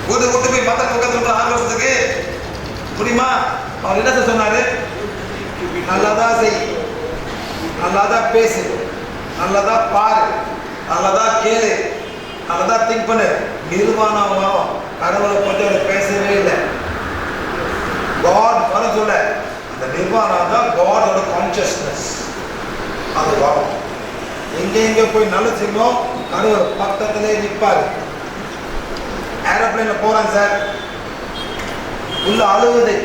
வீட்டு விட்டு போய் பக்கத்து பக்கத்துல 6 வருஷத்துக்கு முடியுமா? அவர் என்ன சொன்னாரு? நல்லதா செய், நல்லதா பேசு, நல்லதா பாரு, நல்லதா கேளு, நல்லதா திங்க் பண்ணு. நிர்வாணம் வரும். கடவுளை பற்றி அவர் பேசவே இல்லை. காட் வர சொல்ல அந்த நிர்வாணம் தான் காடோட கான்சியஸ்னஸ். அது வரும். எங்க போய் நல்ல செய்யணும், கடவுள் பக்கத்திலே நிற்பாரு. ஏரோப்ளைன்ல போறாங்க சார், உள்ள அழுவுது.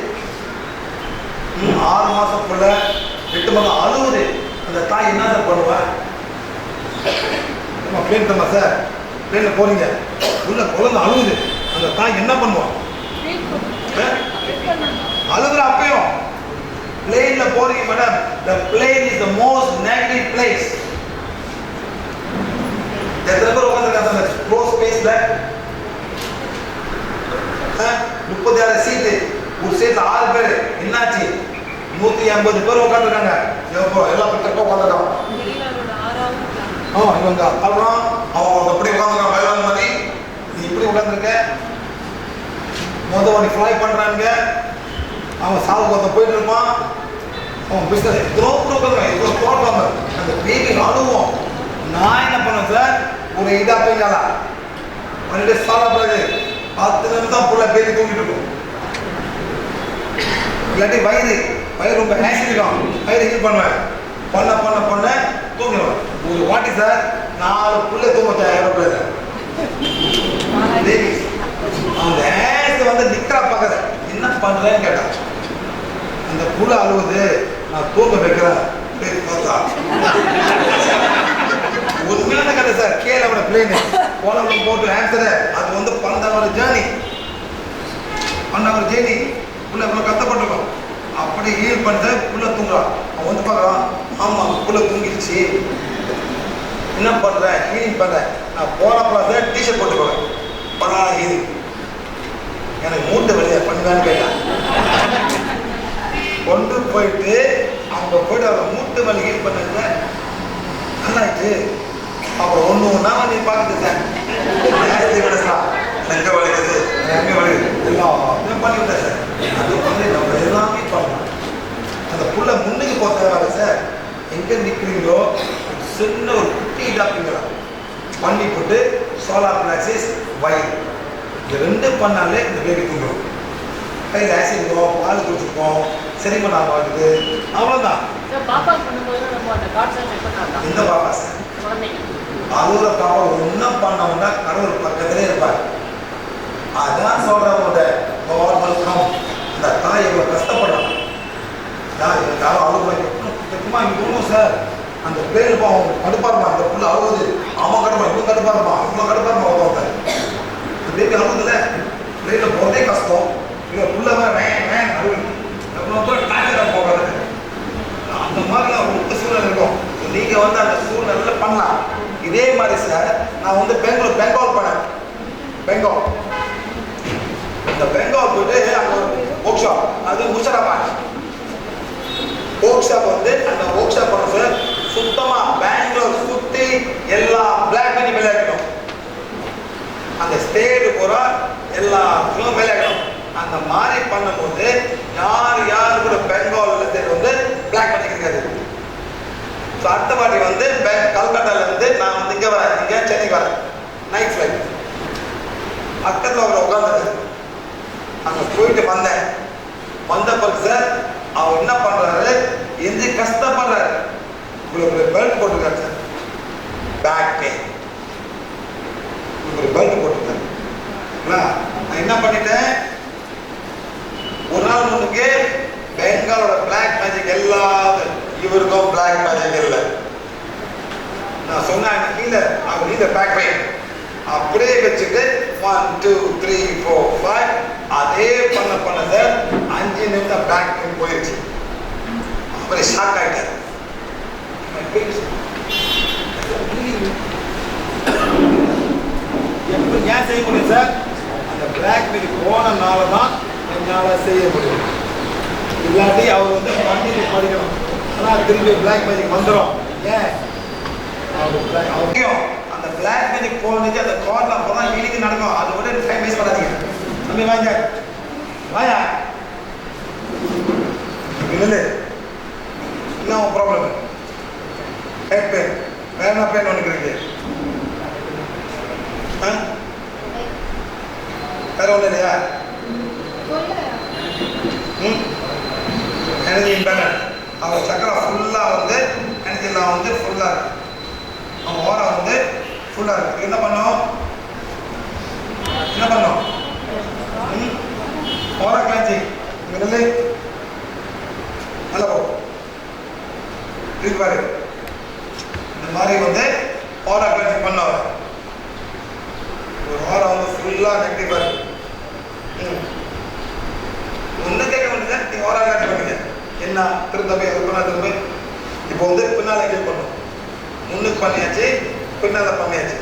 6 மாசம் புள்ள 8 மாதம் அழுவுது. அந்த தாய் என்ன சார் பண்ணுவேன்? பிளேன் தம்மா சார், பிளேன்ல போறீங்க, உள்ள குழந்தை அழுவுது. அந்த தாய் என்ன பண்ணுவான்? அழுகுற அப்பயும் பிளேன்ல போறீங்க madam. The plane is the most negative place. எத்தனை பேர் உட்காந்துருக்காங்க க்ளோஸ் ஸ்பேஸ்ல? 36 சீட்டு, ஒரு சீட்ல 6 பேர். என்னாச்சு? 150 பேர் உட்காந்துருக்காங்க. எல்லா பக்கம் உட்காந்துருக்காங்க. இவங்க அப்புறம் அவங்க அப்படி உட்காந்துருக்காங்க. பயிலான மாதிரி நீ இப்படி உட்காந்துருக்க. மொதல் வண்டி ஃப்ளை பண்றாங்க. அவன் சாவு பார்த்த போயிட்டு இருப்பான். அவன் பிஸ்னஸ் உட்காந்துருக்கான். அந்த பேபி அழுவோம். நான் என்ன பண்ணுவேன் சார், ஒரு இதா போய்ங்களா பண்ணிட்டு சாலா பிறகு 10 நிமிஷம் புள்ள பேபி தூங்கிட்டு இருக்கும். இல்லாட்டி வயிறு ரொம்ப ஹேசிருக்கும். வயிறு ஹீல் பண்ணுவேன். பண்ண தூங்கிடுவேன். ஒரு வாட்டி சார் 4 புள்ள தூங்க ஏரோப்ளேன்ல. அந்த ஹேஸ் வந்து நிக்கிறா பக்கத்துல. என்ன பண்றேன்னு கேட்டான். அந்த புள்ள அழுவுது, நான் தூங்க வைக்கிறேன். உண்மையான கதை சார். கேளோட பிளேன் கோலம் போட்டு ஆன்சரு. அது வந்து 12 hour ஜேர்னி. புள்ள இவ்வளோ கஷ்டப்பட்டுருக்கோம். அப்படி ஹீல் பண்ண புள்ள தூங்குறான். அவன் வந்து பார்க்குறான், ஆமாம் புள்ள தூங்கிடுச்சு. என்ன பண்ணுறேன்? ஹீலிங் பண்ணுறேன். நான் போனப்போ சார் டிஷர்ட் போட்டுக்குவேன். பண்ணா ஹீலிங். எனக்கு மூட்டை வெளியே பண்ணுவேன்னு கேட்டான். கொண்டு போயிட்டு அவங்க போய்ட்டு அவங்க மூட்டு வலி ஹீல் பண்ணல நல்லாச்சு. அப்புறம் ஒன்றா நீ பார்க்குது சார், எங்கே வலிக்குது எங்கே வலிக்குது எல்லாம் பண்ணிவிட்டேன் சார். அது வந்து நம்ம எல்லாமே பண்ணலாம். அந்த புள்ள முன்னுக்கு போகிறதால சார், எங்கே நிற்கிறீங்களோ சின்ன ஒரு குட்டி டாப்பிங்களா பண்ணி போட்டு சோலார் பிளாக்சிஸ் வயிறு இது 2 பண்ணாலே இந்த பேபி தூங்கும். கையில் ஆசிடுவோம், பால் குடிச்சிருப்போம், செரிமன் ஆகாது. அவ்வளோதான். இந்த பாப்பா சார் அழுகுற பாப்பா ஒன்றும் பண்ணவங்க கடவுள் பக்கத்திலே இருப்பார். அதான் சொல்கிறவங்க இந்த தாய் எவ்வளோ கஷ்டப்படுறாங்க. யாரும் அழுகுமா இவங்க சார் அந்த பேர் அவங்க கடுப்பாருமா. அந்த புள்ள அழுகுது, அவன் கடுப்பா இவங்க கடுப்பாருமா, இவங்க கடுப்பாருமா. ஒருத்தவங்க இந்த பேபி அழுகுதுல பிள்ளைல போகிறதே கஷ்டம். இவங்க புள்ள வேன் அழுகுது. டாக்டர் போகிறது அந்த மாதிரிலாம் ஒரு சூழ்நிலை இருக்கும். நீங்கள் வந்து அந்த சூழ்நிலை பண்ணலாம். இதே மாதிரி சார் நான் வந்து பெங்கால் பண்ணேன். இந்த பெங்கால் போயிட்டு அங்கே ஒரு ஒர்க் ஷாப், அது முஷராபாத் ஒர்க் ஷாப். வந்து அந்த ஒர்க் ஷாப் பண்ண சார் சுத்தமாக பெங்களூர் சுற்றி எல்லா பிளாக் பண்ணி விளையாடணும். அந்த ஸ்டேட்டு பூரா எல்லாத்துக்கும் விளையாடணும். அந்த மாதிரி பண்ணும்போது யார் கூட பெங்கால்ல வந்து பிளாக் பண்ணிக்கிறது. ஸோ அடுத்த வாட்டி வந்து கல்கட்டாலேருந்து நான் வந்து இங்கே வரேன், இங்கே சென்னைக்கு வரேன். நைட் ஃப்ளைட் பக்கத்தில் அவரை உட்காந்துருக்கு. அங்கே போயிட்டு வந்த பிறகு சார் அவர் என்ன பண்ணுறாரு, எந்த கஷ்டப்படுறாரு. உங்களுக்கு பெல்ட் போட்டுருக்காரு சார், பேக் பெயின். உங்களுக்கு பெல்ட் போட்டுருக்காரு. நான் என்ன பண்ணிட்டேன், ஒரு நாள் முன்னுக்கு பெங்காலோட பிளாக் மேஜிக் எல்லாரும் இவருக்கும் பிளாக் மேஜிக் இல்லை. நான் சொன்னேன் கீழே அவர் கீழே பேக் பெயின் அப்படியே வச்சுட்டு 1 2 3 4 5 அதே பண்ண சார் 5 நிமிஷம் பேக் பெயின் போயிடுச்சு. அப்படியே ஷாக் ஆகிட்டார். எப்படி ஏன் செய்ய முடியும் சார்? அந்த பிளாக் மேஜிக் போனனால தான் என்னால் செய்ய முடியும். இல்லாட்டி அவர் வந்து கண்டிப்பாக படிக்கணும். ஆனால் திரும்பி பிளாக் மேஜிக் வந்துடும். ஏன் அந்த பிளாக் மேஜிக் போனதுக்கு அந்த கார்டில் போனால் ஹீலிங் நடக்கும். அதை விட டைம் வேஸ்ட் பண்ணாதீங்க. தம்பி வாங்க வாயா இல்லை என்ன ப்ராப்ளம் ஹெட் பெயின் வேற என்ன பெயின் உனக்கு இருக்கு வேற ஒன்றும் இல்லையா எனர்ஜி இம்பேலன்ஸ் அவன் சக்கரை ஃபுல்லாக வந்து எனர்ஜிலாம் வந்து ஃபுல்லாக இருக்கு அவன் ஓரம் வந்து ஃபுல்லாக இருக்கு என்ன பண்ணோம் ஓரா கிளாஞ்சி இங்கே நல்லா போ பாரு இந்த மாதிரி வந்து ஓரா கிளாஞ்சி பண்ண ஒரு ஓரம் வந்து ஃபுல்லாக நெகட்டிவ் பாரு ஒன்றும் கேட்க வேண்டியது நீ ஓரா கிளாஞ்சி பண்ணுங்க என்ன திரும்ப இப்போ வந்து பின்னால் எங்கே பண்ணும் முன்னுக்கு பண்ணியாச்சு பின்னால் பண்ணியாச்சு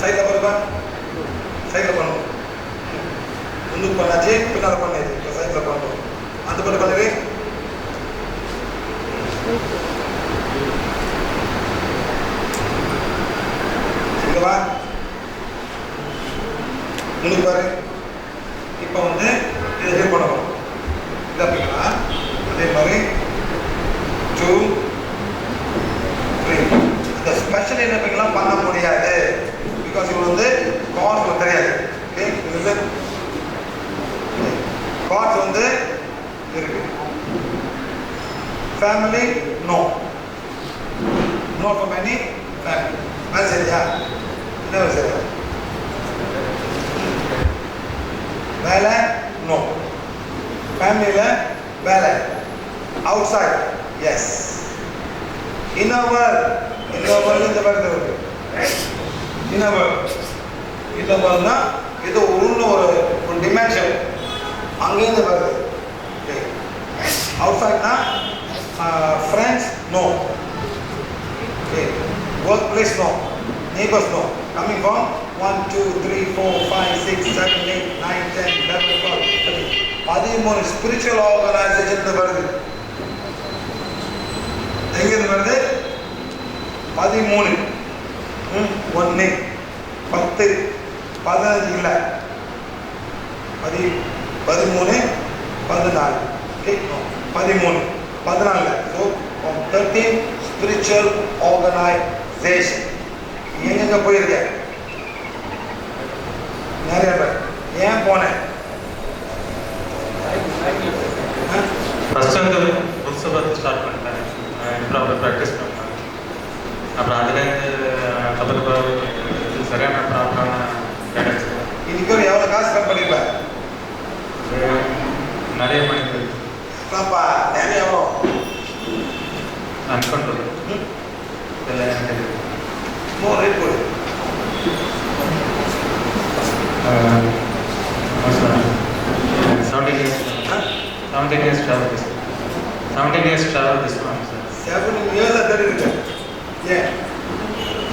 சைடில் பாருப்பா சைடில் பண்ணணும் முன்னுக்கு பண்ணாச்சு பின்னால் பண்ணியாச்சு இப்போ சைடில் பண்ணணும் அந்த பட்டு பண்ணுவே இங்கவா முன்னுக்கு பாரு இப்போ வந்து இதை ஹெல்ப் பண்ணணும் இது அப்படின்னா அதே மாதிரி 2 3 இந்த ஸ்பெஷல் என்னப்பெல்லாம் பண்ண முடியாது பிகாஸ் இவங்க வந்து கார்ட்ஸ் தெரியாது ஓகே இது கார்ட்ஸ் வந்து இருக்கு family no for many family அது சரியா என்ன சரியா வேலை நோ ஃபேமிலியில் வேலை அவுட் சைட் எஸ் இன்னவர் இந்த மாதிரி இருக்கு இன்னவர்னா இது ஒரு டிமென்ஷன் அங்கேருந்து வருது அவுட் சைட்னா friends no workplace no neighbors no coming from 1 2 3 4 5 6 7 8 9 10 11 12 13 spiritual organisation வருது எங்கிருந்து வருது 13 1 10 15 இல்லை 13 14 13 14 ஸோ 13 ஸ்பிரிச்சுவல் ஆர்கனைசேஷன் எங்கெங்க போயிருக்கேன் நிறைய பேர் ஏன் போனேன் ஃபர்ஸ்ட் வந்து புக்ஸை பார்த்து ஸ்டார்ட் பண்ணிட்டேன் ப்ராப்பர் ப்ராக்டிஸ் பண்ணேன் அப்புறம் அதுலேருந்து சரியான ப்ராப்பரான கைடன்ஸ் இன்னைக்கு ஒரு எவ்வளோ காசு ஸ்பெண்ட் பண்ணிருப்பேன் நிறைய பண்ணிட்டு நிறைய எவ்வளோ அன்கண்ட்ரோல் இதெல்லாம் எனக்கு more rate for it. 17 years. 17 years travel this. 17 years travel this one, sir. 17 years at that. Yeah.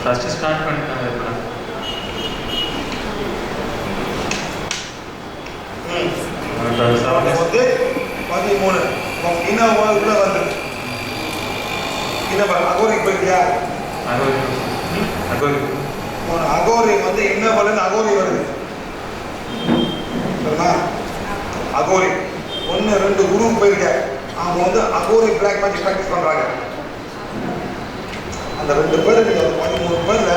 First start பண்ணிட்டேன் எப்படா. வந்து 13 இன்னும் உள்ள வந்து இன்னும் அகோரிக்கு போயிருக்கியா அகோரி வந்து என்ன வருது அகோரி வருது அகோரி 1 2 குரூப் போயிருக்க அவங்க வந்து அகோரி பிளாக் மேஜிக் ப்ராக்டிஸ் பண்றாங்க அந்த 2 பேர் நீங்க 13 பேர்ல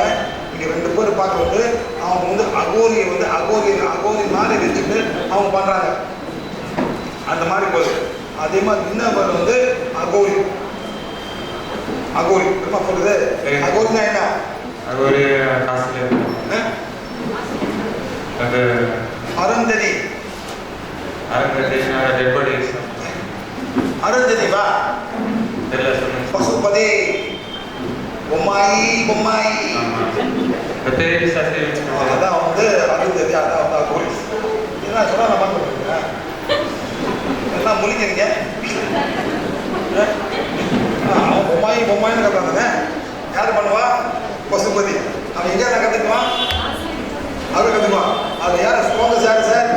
நீங்க 2 பேர் பார்க்க வந்து அவங்க வந்து அகோரி மாதிரி வச்சுட்டு அவங்க பண்றாங்க அந்த மாதிரி போகுது அதே மாதிரி இன்னொரு வந்து அகோரி என்ன சொல்றது அகோரினா என்ன அகோரி காசுல அது அருந்ததி டெட் பாடிஸ் அருந்ததி வா தெரியல சொல்லுங்க பசுபதி பொம்மாயி பேரு சாசி அதான் வந்து அருந்ததி அதான் வந்து அகோரி என்ன சொன்னா நான் பண்ணுறேன் எல்லாம் முழிக்கிறீங்க அவன் பொம்மாயின்னு கட்டுறாங்க யார் பண்ணுவா பசுபதி அவன் எங்கே நான் கற்றுக்குவான் அவர் கற்றுக்குவான் அவர் யார் ஸ்ட்ராங்கஸ்ட் யார் சார்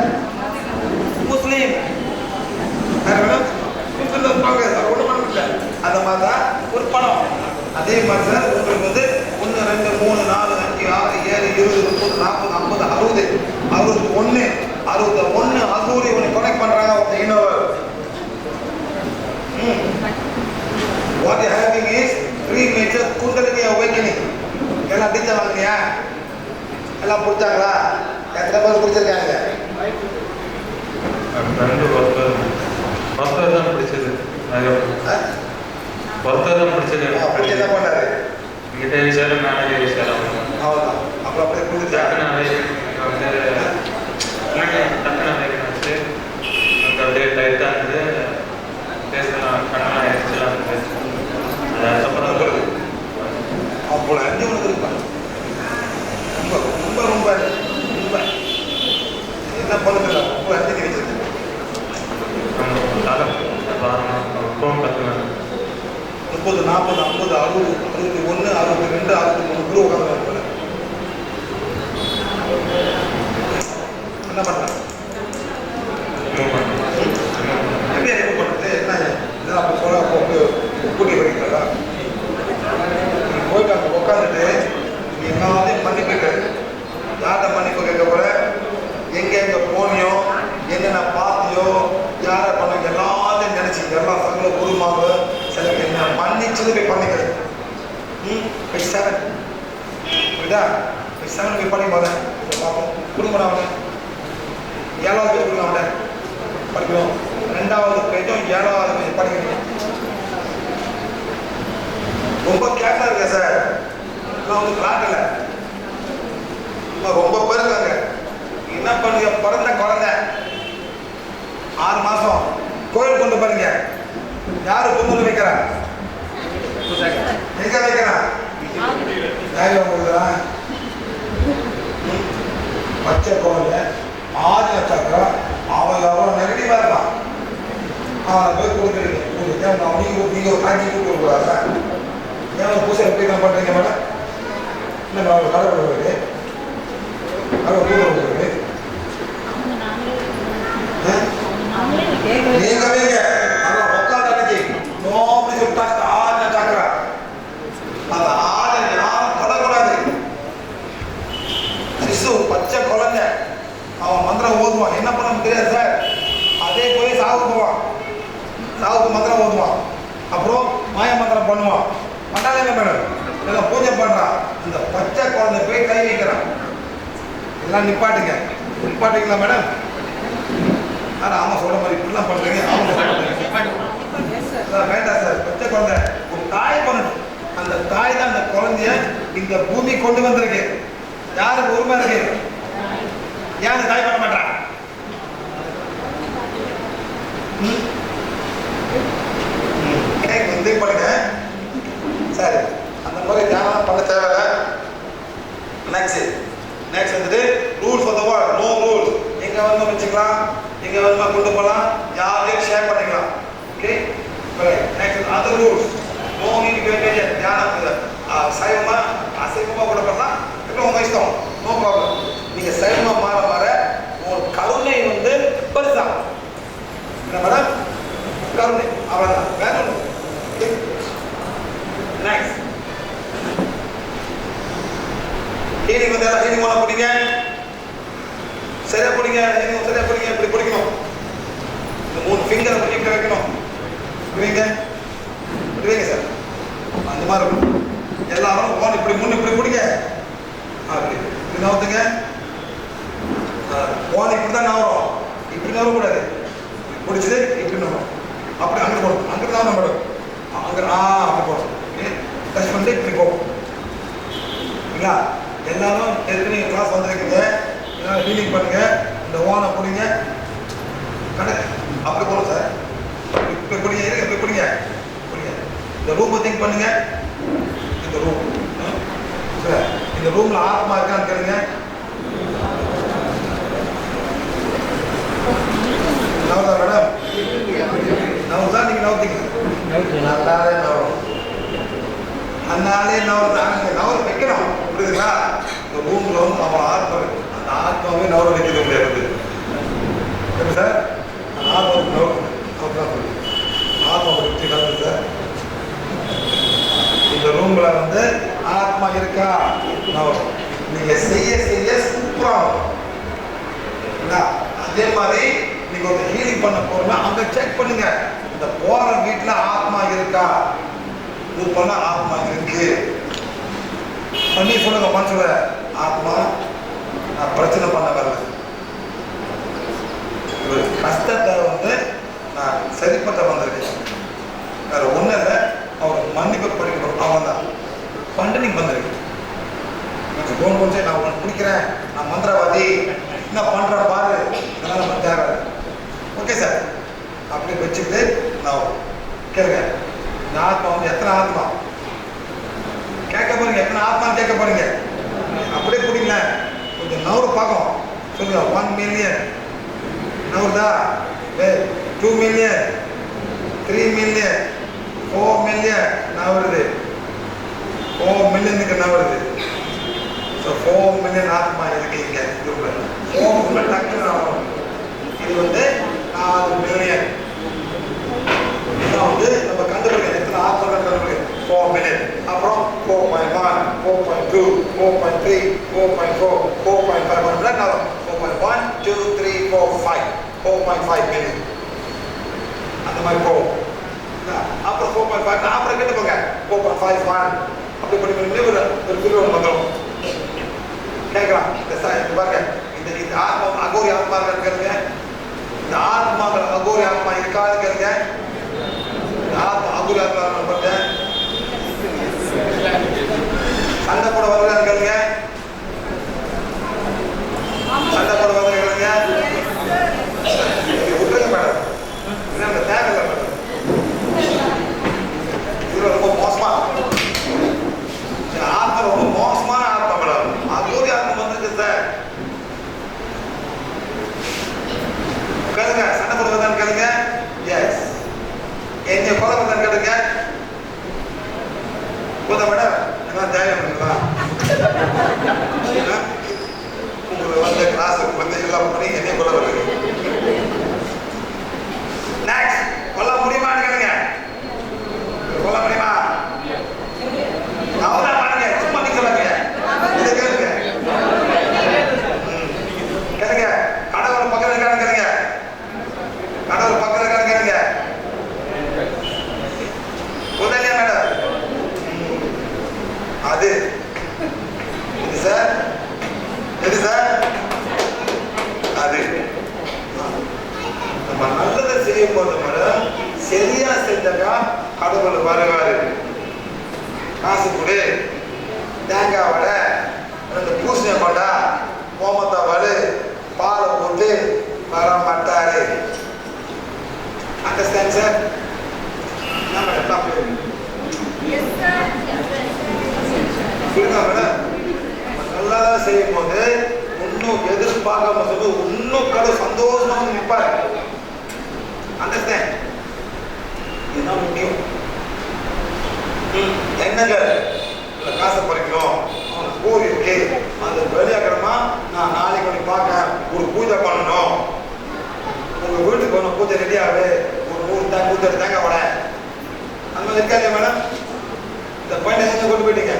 முஸ்லீம் யார் வேணும் முஸ்லீம் ஸ்ட்ராங்கஸ்ட் அவர் ஒன்றும் பண்ண முடியல அந்த மாதிரி தான் ஒரு பணம் அதே மாதிரி சார் உங்களுக்கு வந்து 1 2 3 4 5 6 7 20 30 40 60, 61, 61 அசூரி உன்னை கனெக்ட் பண்றாங்க with the inner world. What you are having is premature Kundalini awakening. எல்லாம் டீச்சர் வாங்கியா? எல்லாம் பிடிச்சாங்களா? எத்தனை பேர் பிடிச்சிருக்காங்க? ஒருத்தர் தான் பிடிச்சது. ஒருத்தர் தான் பிடிச்சது. அப்படி என்ன பண்ணாரு? கிட்ட விஷயம் நானே விஷயம் அவ்வளோதான். அப்புறம் அப்படியே புரிஞ்சுட்டாங்க. டக்குனு வச்சு எனக்கு அப்படியே டைட்டாக இருந்து பேசலாம் கண்ணெல்லாம் எரிச்சலாம் இருந்துச்சு. அதுக்கப்புறம் அவ்வளோ அஞ்சு ஒன்று இருப்பாங்க. ரொம்ப ரொம்ப ரொம்ப ரொம்ப என்ன பண்ணுறதில்ல ரொம்ப அஞ்சு கிடைச்சிருக்கு. ஃபோன் கற்றுனாங்க. 30, 40, 50, 60, 61, 62, 63 குரு உட்காந்து என்ன பண்ணுறாங்க? எப்படி என்ன பண்ணுறது? என்ன இதெல்லாம் அப்போ சொல்ல அப்போ கூட்டி வைக்கிறதா? நீங்கள் போயிட்டு அங்கே உட்காந்துட்டு நீ எல்லாத்தையும் மன்னிப்பு கேட்குறது. யார்கிட்ட மன்னிப்பு கேட்க போகிற? எங்கே போனியோ, என்னென்ன பார்த்தியோ, யாரை பண்ண எல்லாத்தையும் நினச்சி எல்லா சகல குருமாவோ சில என்ன மன்னிச்சது போய் பண்ணிக்கிறது. பை 7 புரியுதா? பை 7 போய் பண்ணி போதேன் பார்ப்போம். குடும்பம் அவன் 7வது பேர் கொடுங்க அவன் படிக்கணும். 2வது பேஜும் 7வது பேஜ் படிக்கணும். ரொம்ப கேட்டாக இருக்கா சார்? நான் வந்து கிளாக்கல ரொம்ப பேர் இருக்காங்க. என்ன பண்ணுங்க? பிறந்த குழந்தை 6 மாசம் கோயில் கொண்டு பாருங்க. யாரு கொண்டு வைக்கிறா? எங்க வைக்கிறா? பச்சை குழந்தை ஆதின சக்கரம் அவன் எவ்வளோ நெகட்டிவா இருப்பான். அவனை போய் கொடுக்குறீங்க. நீங்க ஒரு காட்சி கொடுக்கூடாது. ஏன் பூசை எப்படி தான் பண்றீங்க மேடம்? இல்லை அவங்க கடை கொடுக்குறது அவங்க கூட கொடுக்குறது நீங்க வைங்க. அதான் உட்காந்து அன்னைக்கு நோம்பி சுட்டாச்சு ஆதின சக்கரம். அந்த ஆதின யாரும் தொடக்கூடாது. சிசு பச்சை குழந்தை அவன் மந்திரம் ஓதுவான். என்ன பண்ண தெரியாது சார். அதே போய் சாவுக்கு போவான். சாவுக்கு மந்திரம் ஓதுவான். அப்புறம் மாய மந்திரம் பண்ணுவான். பண்ணாலே மேடம் எல்லாம் பூஜை பண்றான். இந்த பச்சை குழந்தை போய் கை வைக்கிறான். எல்லாம் நிப்பாட்டுங்க. நிப்பாட்டுங்களா மேடம்? ஆமா சொல்ற மாதிரி இப்படிலாம் பண்றீங்க. வேண்டாம் சார். பச்சை குழந்தை ஒரு தாய் பண்ணணும். அந்த தாய் தான் அந்த குழந்தைய இந்த பூமி கொண்டு வந்திருக்கு. யாருக்கு உரிமை இருக்கு? ஏன் தாய் பண்ண மாட்டான்? பண்ணுங்க சரி. அந்த மாதிரி தியானம் பண்ண தேவையில்ல. நெக்ஸ்ட் வந்துட்டு rules for the world. No rules. எங்க வந்து வச்சுக்கலாம், எங்க வந்து கொண்டு போகலாம், யாரையும் ஷேர் பண்ணிக்கலாம். Okay next other rules. No need to pay தியானம் சைவமா அசைவமா கூட பண்ணலாம். இப்போ உங்க இஷ்டம். No problem. நீங்க சைவமா மாற மாற ஒரு கருணை வந்து பெருசா என்ன மேடம்? கருணை அவ்வளவுதான். வேற ஒன்று. நெக்ஸ்ட் ஹீலிங் வந்து எல்லாம் ஹீலிங் பண்ண பிடிங்க. சரியா பிடிங்க. சரியா பிடிங்க. இப்படி பிடிக்கணும். இந்த 3 ஃபிங்கரை பிடிக்க இப்படி வைக்கணும். புரியுங்க? புரியுங்க சார்? அந்த மாதிரி இருக்கும். எல்லாரும் ஓன் இப்படி முன்னு இப்படி பிடிங்க. அப்படி இப்படி நவுத்துங்க. ஓன் இப்படி தான் நவரும். இப்படி நவரக்கூடாது. பிடிச்சது இப்படி நவரும். அப்படி அங்கே போடும். அங்கே தான் நம்ம அங்கே அப்படி போடும். டச் பண்ணிட்டு இப்படி போகும். இல்லைங்களா? எல்லாரும் ஏற்கனவே கிளாஸ் வந்துருக்கீங்க. எல்லாரும் ஹீலிங் பண்ணுங்க. இந்த ஓனை பிடிங்க. அப்படி போகணும் சார். இப்படி பிடிங்க. இருங்க இப்படி பிடிங்க. பிடிங்க. இந்த ரூமை திங்க் பண்ணுங்க. இந்த ரூம் சார். இந்த ரூம்ல ஆத்மா இருக்கான்னு கேளுங்க. நவதா மேடம் நவதா நீங்க நவத்தீங்க. நல்லாவே நவரும். அதனாலே நவர் வைக்கணும். புரியுதுங்களா? இந்த ரூம்ல வந்து நம்ம ஆத்மா இருக்கு. அந்த ஆத்மாவே நவர வைக்கிறது முடியாது. எப்படி சார்? அந்த ஆத்மா நவர் ஆத்மா வச்சு கலந்து சார். இந்த ரூம்ல வந்து ஆத்மா இருக்கா? நவர். நீங்க செய்ய செய்ய சூப்பரா அதே மாதிரி நீங்க ஒரு ஹீலிங் பண்ண போறோம்னா அங்க செக் பண்ணுங்க, இந்த போற வீட்டுல ஆத்மா இருக்கா, இது பண்ண ஆத்மா இருக்கு பண்ணி சொல்லுங்க. மனசுல ஆத்மா நான் பிரச்சனை பண்ண வரல, கஷ்டத்தை நான் சரிப்பட்ட வந்திருக்கேன், வேற ஒன்றும் இல்லை, அவர் மன்னிப்பு படிக்கணும், அவன் தான் பண்ணிட்டு நீங்க வந்திருக்கேன். கொஞ்சம் நான் உனக்கு பிடிக்கிறேன், நான் மந்திரவாதி, என்ன பண்றேன் பாரு, இதெல்லாம் நம்ம தேவை. ஓகே சார், அப்படி வச்சுட்டு நான் கேளுங்க. இந்த ஆத்மா எத்தனை ஆத்மா கேட்க போறீங்க, எத்தனை ஆத்மா கேட்க போறீங்க, அப்படியே பிடிக்கல கொஞ்சம் நவரு பார்க்கும் சொல்லுங்க. 1 மில்லியன் நவருதா, 2 மில்லியன், 3 மில்லியன், 4 மில்லியன் நவருது, 4 மில்லியனுக்கு நவருது. ஸோ 4 மில்லியன் ஆத்மா இருக்கீங்க. இது டக்குன்னு ஆகும். இது 4 மில்லியன். நம்ம கண்டுபிடிக்க எத்தனை ஆத்மாக்கள் கண்டுபிடிக்க 4 மில்லியன். அப்புறம் 4.1, 4.2, 4.3, 4.4, 4.5 4.1, 2, 3, 4, 5, 4.5 மில்லியன் அந்த மாதிரி போகும். அப்புறம் 4.5 அப்புறம் கேட்டு போங்க 4.51 அப்படி பண்ணி ஒரு பிரிவு ஒன்று வந்துடும். கேட்கலாம் இந்த பாருங்க, இந்த ஆத்மா அகோரி ஆத்மா இருக்கிறதுங்க, இந்த ஆத்மாக்கள் அகோரி ஆத்மா இருக்காது கேளுங்க. இந்த ஆத்மா அகோரி ஆத்மா பாருங்க, சண்டை போட வருகிறான்னு கேளுங்க, சண்டை போட வருகிறாங்க விட்டுருங்க மேடம், என்ன தேவையில்லை மேடம், இது ரொம்ப மோசமா ஆத்மா, ரொம்ப மோசமான ஆத்மா மேடம். அகோரி ஆத்மா வந்துருக்கு சார். கேளுங்க, சண்டை போட வருதான்னு கேளுங்க. எஸ். என்ன கொலை வருதான்னு கேளுங்க. போதா மேடம், எல்லாம் தைரியம் இருக்குங்களா? உங்களுக்கு கிளாஸுக்கு எல்லாம் பண்ணி என்னைய கொலை வருது. நெக்ஸ்ட், கொல்ல முடியுமான்னு கேளுங்க. கொல்ல முடியுமா? அவதான் பாருங்க, சும்மா நீங்க சொல்லுங்க. இதை கேளுங்க. கேளுங்க, கடவுள் பக்கத்துல இருக்கான்னு கேளுங்க. கடவுள் பக்கத்துல இருக்கான்னு கேளுங்க. உதவியா மேடம்? அது இது சார், எது சார்? அது நம்ம நல்லதை செய்யும் போது மேடம், சரியா செஞ்சாக்கா கடவுள் வருவாரு. காசு கொடு, தேங்காய் வடை, 2 பூசணி கொண்டா, ஓமத்தா வடு, பாலை போட்டு வர மாட்டாரு. Understand sir? என்ன மேடம் புரியுதா மேடம்? நல்லதான் செய்யும் போது இன்னும் எதிர்பார்க்காம சொல்லி இன்னும் கடவுள் சந்தோஷமா நிற்பாரு. அண்டர்ஸ்டாண்ட்? இதுதான் முக்கியம். என்னங்க காசை பறிக்கணும், அவனுக்கு பூரி இருக்கு, அந்த வெளியாக்கணுமா, நான் நாளைக்கு ஒன்று பார்க்க ஒரு பூஜை பண்ணணும், உங்க வீட்டுக்கு ஒன்று பூஜை ரெடியாகு, ஒரு 100 பூஜை தேங்காய் வடை, அந்த மாதிரி இருக்காது மேடம். இந்த பையனை எங்க கொண்டு போயிட்டீங்க?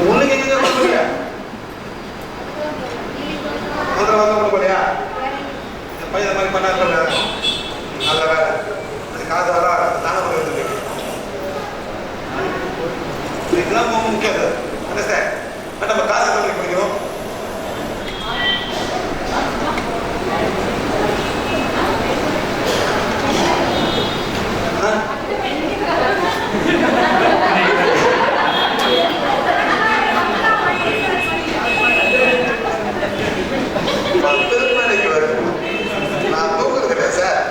முன்னுக்கு எங்க கொண்டு போயிங்க? கொண்டு போலியா? பையன் மாதிரி பண்ணாரு, நல்ல வேலை, அது காசு வர தானே பண்ணுறது. இதெல்லாம் ரொம்ப முக்கியம் சார். அண்டர்ஸ்டாண்ட்? நம்ம காசு எப்படி படிக்கணும்? நான் தூக்குறது சார்.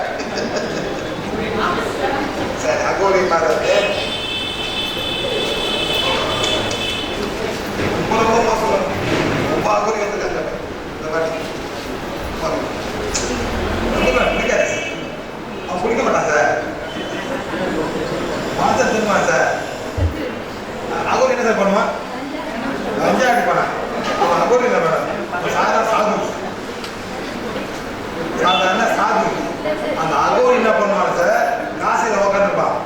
சரி, அகோரி மாதிரி ரொம்ப மோசம், ரொம்ப அகோரி வந்துருக்காங்க. இந்த மாதிரி பிடிக்காது, அவன் பிடிக்க மாட்டான் சார். மாசம் திரும்ப சார். அகோரி என்ன சார் பண்ணுவான்? கஞ்சா அடிப்பானா? அவன் அகோரி இல்லை மேடம், சாதாரண சாது, சாதாரண சாது. அந்த அகோரி என்ன பண்ணுவான் சார்? காசில உட்காந்துருப்பான்.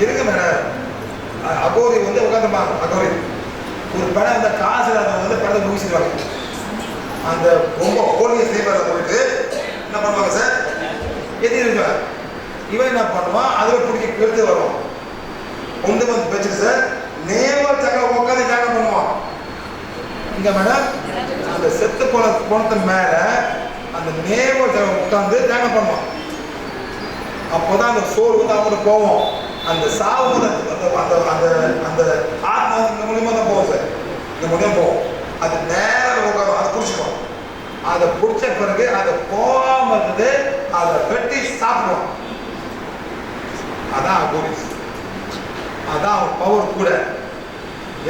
இருங்க மேடம், அகோரி வந்து உட்காந்துருப்பாங்க. அகோரி ஒரு படம் அந்த காசு வந்து படத்தை முடிச்சுடுவாங்க. அந்த ரொம்ப கோழியை ஸ்லீப்பரில் போயிட்டு என்ன பண்ணுவாங்க சார், எதிர்ப்பாங்க. இவன் என்ன பண்ணுவான், அதில் பிடிக்க எடுத்து வருவான். கொண்டு வந்து வச்சுட்டு சார் நேவல் சக்கரை உட்காந்து தியானம் பண்ணுவான். இங்க மேடம் அந்த செத்து போனத்து மேல அந்த நேவல் சக்கரை உட்காந்து தியானம் பண்ணுவான். அப்போதான் அந்த சோறு வந்து அவங்களுக்கு போவோம். அந்த சாவு அந்த அந்த அந்த அந்த ஆத்மா இந்த மூலியமா தான் போகும் சார். இந்த மூலியம் போகும். அது நேரம் உட்காரும். அதை பிடிச்சிக்கும். அதை பிடிச்ச பிறகு அதை போகாம இருந்து அதை வெட்டி சாப்பிடுவோம். அதான் அகோரிஸ். அதான் அவன் பவர் கூட.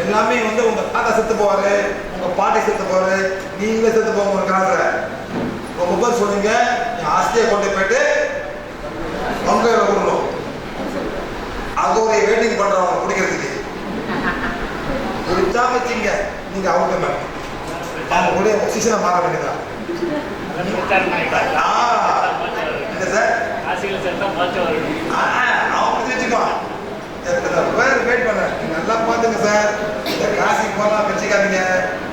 எல்லாமே வந்து உங்க தாத்தா செத்து போவாரு, உங்க பாட்டி செத்து போவாரு, நீங்களே செத்து போவாங்க. ஒரு காலத்துல ரொம்ப பேர் சொல்லுங்க, என் ஆஸ்தியை கொண்டு போயிட்டு அவங்க விடணும். அகோரை வெயிட்டிங் பண்றவங்க பிடிக்கிறதுக்கு பிடிச்சா வச்சுங்க, நீங்க அவங்க மேம் அவங்க கூட ஒசிஷனை மாற வேண்டியதான். இல்லை சார் அவங்க வச்சுக்குவான். வெயிட் பண்ண நல்லா பார்த்துங்க சார். இந்த காசிக்கு போகலாம் வச்சுக்காதீங்க.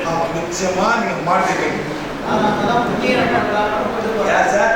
அவன் நிச்சயமா நீங்க மாட்டிருக்கீங்க. யார் சார்?